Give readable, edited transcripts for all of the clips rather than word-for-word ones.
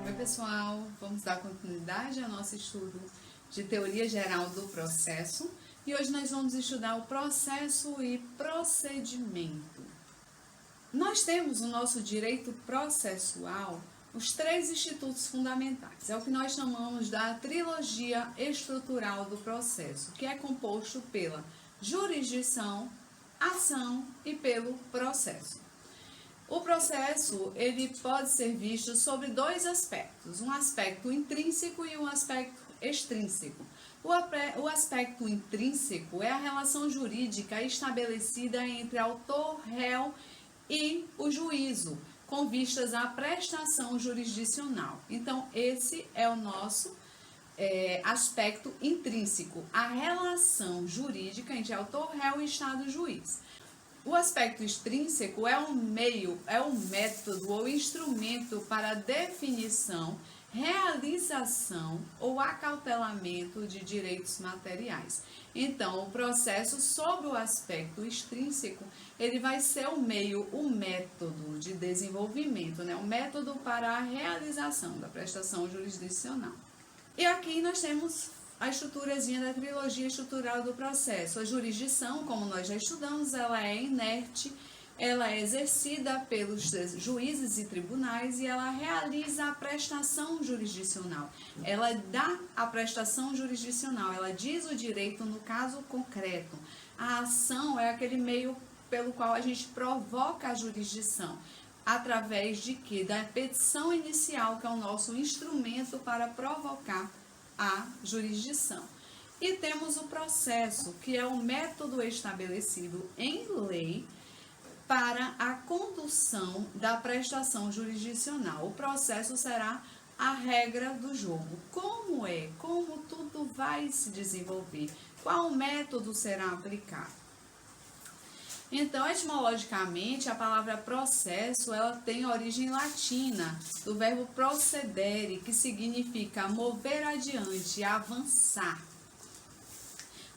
Oi pessoal, vamos dar continuidade ao nosso estudo de teoria geral do processo e hoje nós vamos estudar o processo e procedimento. Nós temos no nosso direito processual os três institutos fundamentais, é o que nós chamamos da trilogia estrutural do processo, que é composto pela jurisdição, ação e pelo processo. O processo, ele pode ser visto sobre dois aspectos, um aspecto intrínseco e um aspecto extrínseco. O aspecto intrínseco é a relação jurídica estabelecida entre autor, réu e o juízo, com vistas à prestação jurisdicional. Então, esse é o nosso aspecto intrínseco, a relação jurídica entre autor, réu e Estado juiz. O aspecto extrínseco é um meio, é um método ou instrumento para definição, realização ou acautelamento de direitos materiais. Então, o processo, sob o aspecto extrínseco, ele vai ser o meio, o método de desenvolvimento, né? O método para a realização da prestação jurisdicional. E aqui nós temos a estruturazinha da trilogia estrutural do processo. A jurisdição, como nós já estudamos, ela é inerte, ela é exercida pelos juízes e tribunais e ela realiza a prestação jurisdicional. Ela dá a prestação jurisdicional, ela diz o direito no caso concreto. A ação é aquele meio pelo qual a gente provoca a jurisdição. Através de quê? Da petição inicial, que é o nosso instrumento para provocar a jurisdição. E temos o processo, que é o método estabelecido em lei para a condução da prestação jurisdicional. O processo será a regra do jogo. Como tudo vai se desenvolver? Qual método será aplicado? Então, etimologicamente, a palavra processo, ela tem origem latina, do verbo procedere, que significa mover adiante, avançar.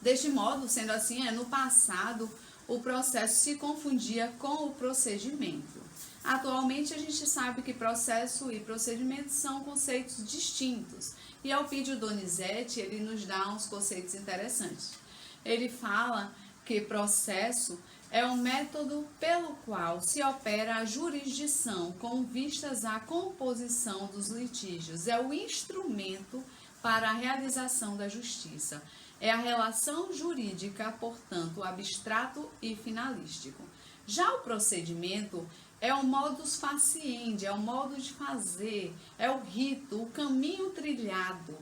Deste modo, sendo assim, no passado, o processo se confundia com o procedimento. Atualmente, a gente sabe que processo e procedimento são conceitos distintos. E Elpidio Donizete, ele nos dá uns conceitos interessantes. Ele fala que processo é um método pelo qual se opera a jurisdição com vistas à composição dos litígios. É o instrumento para a realização da justiça. É a relação jurídica, portanto, abstrato e finalístico. Já o procedimento é o modus faciendi, é o modo de fazer, é o rito, o caminho trilhado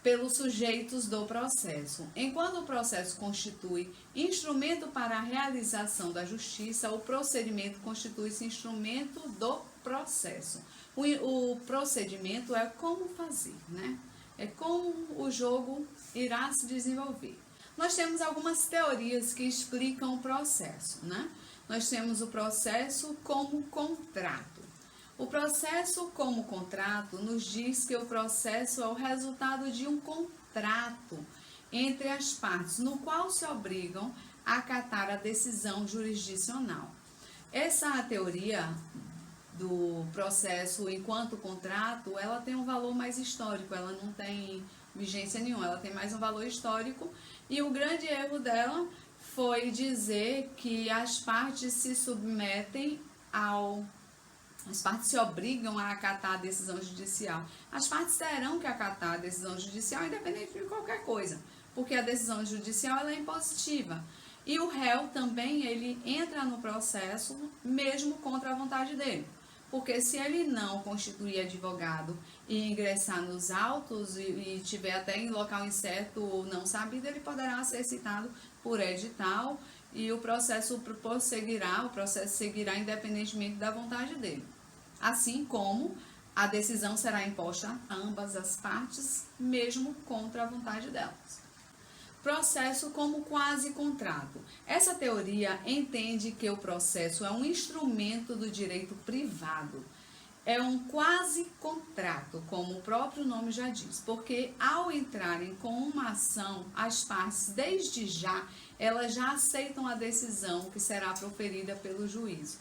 pelos sujeitos do processo. Enquanto o processo constitui instrumento para a realização da justiça, o procedimento constitui-se instrumento do processo. O procedimento é como fazer, né? É como o jogo irá se desenvolver. Nós temos algumas teorias que explicam o processo, né? Nós temos o processo como contrato. O processo como contrato nos diz que o processo é o resultado de um contrato entre as partes, no qual se obrigam a acatar a decisão jurisdicional. Essa teoria do processo enquanto contrato, ela tem um valor mais histórico, ela não tem vigência nenhuma, ela tem mais um valor histórico, e o grande erro dela foi dizer que as partes se submetem as partes se obrigam a acatar a decisão judicial. As partes terão que acatar a decisão judicial independente de qualquer coisa, porque a decisão judicial ela é impositiva. E o réu também, ele entra no processo mesmo contra a vontade dele. Porque se ele não constituir advogado e ingressar nos autos e tiver até em local incerto ou não sabido, ele poderá ser citado por edital e o processo prosseguirá, o processo seguirá independentemente da vontade dele. Assim como a decisão será imposta a ambas as partes, mesmo contra a vontade delas. Processo como quase contrato. Essa teoria entende que o processo é um instrumento do direito privado. é um quase contrato, como o próprio nome já diz, porque ao entrarem com uma ação, as partes, desde já, elas já aceitam a decisão que será proferida pelo juízo.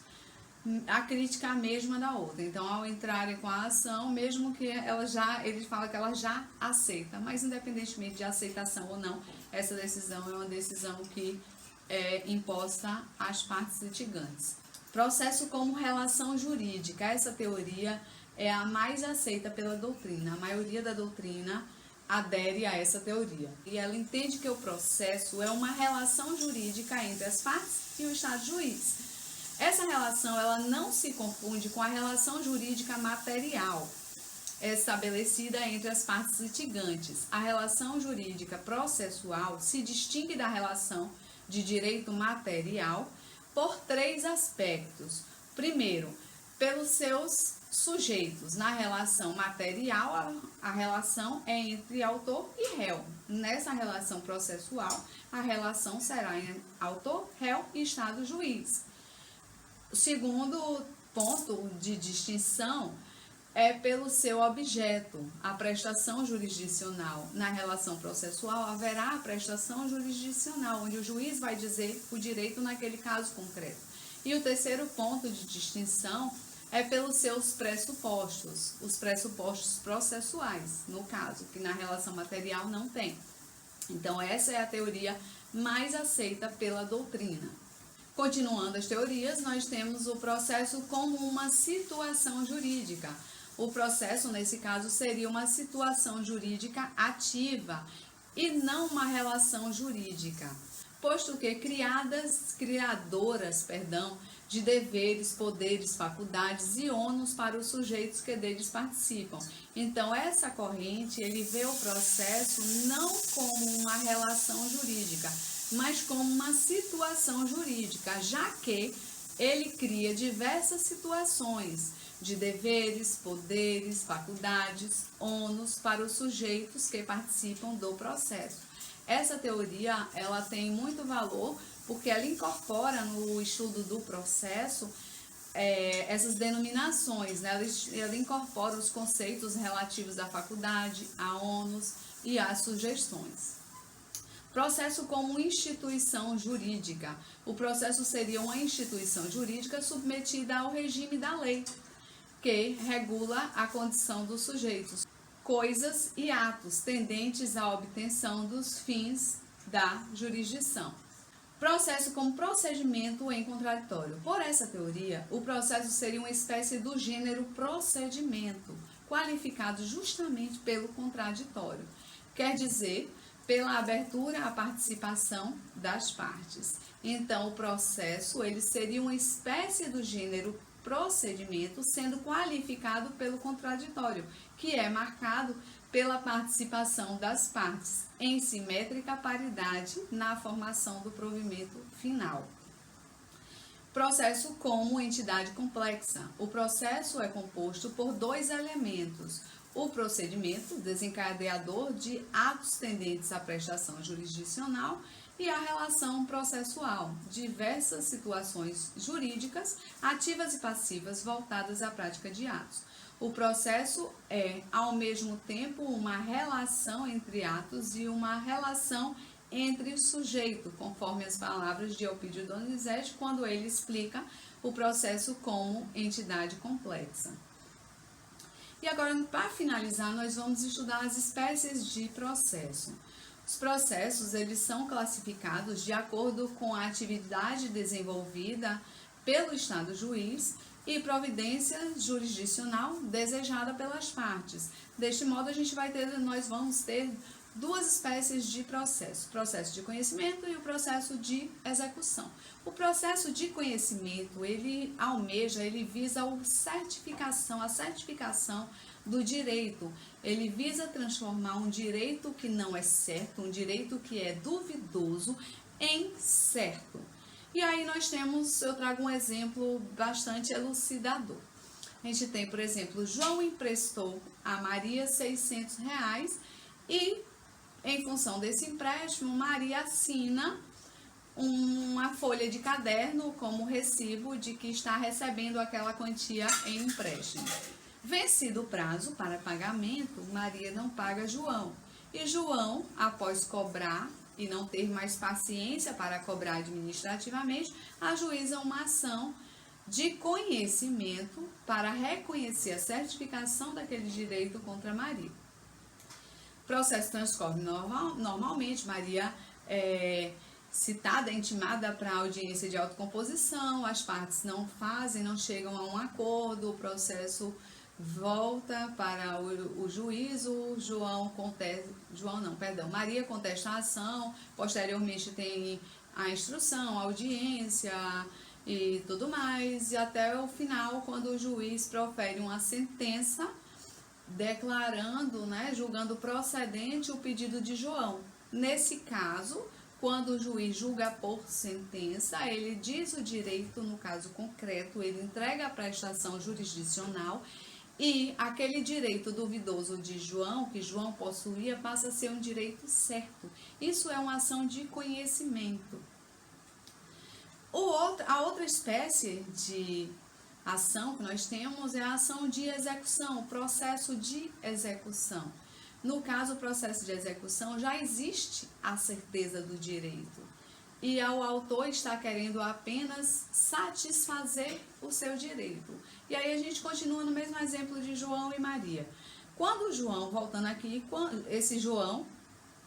A crítica é a mesma da outra. Então, ao entrarem com a ação, mesmo que ele fala que ela já aceita, mas independentemente de aceitação ou não, essa decisão é uma decisão que é imposta às partes litigantes. Processo como relação jurídica. Essa teoria é a mais aceita pela doutrina. A maioria da doutrina adere a essa teoria. E ela entende que o processo é uma relação jurídica entre as partes e o Estado juiz. Essa relação ela não se confunde com a relação jurídica material estabelecida entre as partes litigantes. A relação jurídica processual se distingue da relação de direito material por 3 aspectos. Primeiro, pelos seus sujeitos. Na relação material, a relação é entre autor e réu. Nessa relação processual, a relação será entre autor, réu e Estado juiz. O segundo ponto de distinção é pelo seu objeto, a prestação jurisdicional. Na relação processual, haverá a prestação jurisdicional, onde o juiz vai dizer o direito naquele caso concreto. E o terceiro ponto de distinção é pelos seus pressupostos, os pressupostos processuais, no caso, que na relação material não tem. Então, essa é a teoria mais aceita pela doutrina. Continuando as teorias, nós temos o processo como uma situação jurídica. O processo, nesse caso, seria uma situação jurídica ativa e não uma relação jurídica, posto que criadoras de deveres, poderes, faculdades e ônus para os sujeitos que deles participam. Então, essa corrente, ele vê o processo não como uma relação jurídica, mas como uma situação jurídica, já que ele cria diversas situações de deveres, poderes, faculdades, ônus para os sujeitos que participam do processo. Essa teoria, ela tem muito valor porque ela incorpora no estudo do processo essas denominações, né? Ela incorpora os conceitos relativos à faculdade, a ônus e às sugestões. Processo como instituição jurídica. O processo seria uma instituição jurídica submetida ao regime da lei, que regula a condição dos sujeitos, coisas e atos tendentes à obtenção dos fins da jurisdição. Processo como procedimento em contraditório. Por essa teoria, o processo seria uma espécie do gênero procedimento, qualificado justamente pelo contraditório. Quer dizer, pela abertura à participação das partes. Então, o processo ele seria uma espécie do gênero procedimento, sendo qualificado pelo contraditório, que é marcado pela participação das partes em simétrica paridade na formação do provimento final. Processo como entidade complexa. O processo é composto por 2 elementos: o procedimento, desencadeador de atos tendentes à prestação jurisdicional, e a relação processual, diversas situações jurídicas, ativas e passivas, voltadas à prática de atos. O processo é, ao mesmo tempo, uma relação entre atos e uma relação entre o sujeito, conforme as palavras de Elpidio Donizete, quando ele explica o processo como entidade complexa. E agora, para finalizar, nós vamos estudar as espécies de processo. Os processos, eles são classificados de acordo com a atividade desenvolvida pelo Estado juiz e providência jurisdicional desejada pelas partes. Deste modo, nós vamos ter 2 espécies de processo: o processo de conhecimento e o processo de execução. O processo de conhecimento, ele visa a certificação do direito. Ele visa transformar um direito que não é certo, um direito que é duvidoso, em certo. E aí eu trago um exemplo bastante elucidador. A gente tem, por exemplo, João emprestou a Maria R$600 e, em função desse empréstimo, Maria assina uma folha de caderno como recibo de que está recebendo aquela quantia em empréstimo. Vencido o prazo para pagamento, Maria não paga João. E João, após cobrar e não ter mais paciência para cobrar administrativamente, ajuiza uma ação de conhecimento para reconhecer a certificação daquele direito contra Maria. O processo transcorre normalmente, Maria é citada, intimada para a audiência de autocomposição, as partes não chegam a um acordo, o processo volta para o juízo, Maria contesta a ação, posteriormente tem a instrução, a audiência e tudo mais, e até o final, quando o juiz profere uma sentença declarando, julgando procedente o pedido de João. Nesse caso, quando o juiz julga por sentença, ele diz o direito, no caso concreto, ele entrega a prestação jurisdicional e aquele direito duvidoso de João, que João possuía, passa a ser um direito certo. Isso é uma ação de conhecimento. A outra espécie de ação que nós temos é a ação de execução, o processo de execução. No caso, o processo de execução já existe a certeza do direito e o autor está querendo apenas satisfazer o seu direito. E aí a gente continua no mesmo exemplo de João e Maria. Quando João, voltando aqui, esse João,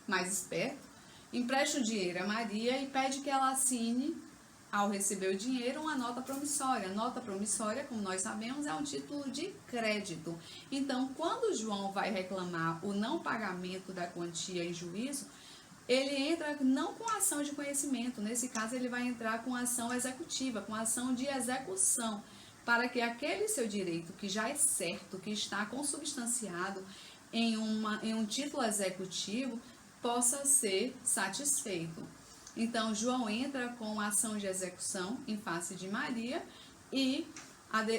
mais esperto, empresta o dinheiro a Maria e pede que ela assine, ao receber o dinheiro, uma nota promissória. Nota promissória, como nós sabemos, é um título de crédito. Então, quando João vai reclamar o não pagamento da quantia em juízo, ele entra não com ação de conhecimento, nesse caso ele vai entrar com ação executiva, com ação de execução, para que aquele seu direito que já é certo, que está consubstanciado em um título executivo, possa ser satisfeito. Então, João entra com a ação de execução em face de Maria e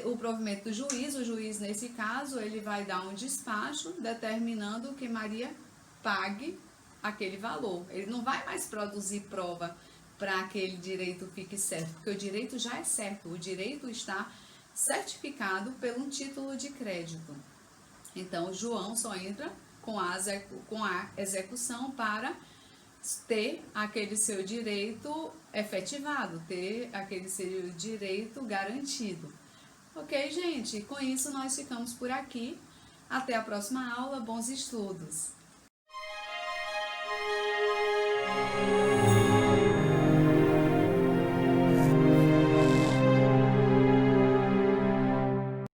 o provimento do juiz, o juiz nesse caso, ele vai dar um despacho determinando que Maria pague aquele valor. Ele não vai mais produzir prova para que aquele direito fique certo, porque o direito já é certo, o direito está certificado pelo título de crédito. Então, João só entra com a execução para ter aquele seu direito efetivado, ter aquele seu direito garantido. Ok, gente? Com isso nós ficamos por aqui. Até a próxima aula. Bons estudos!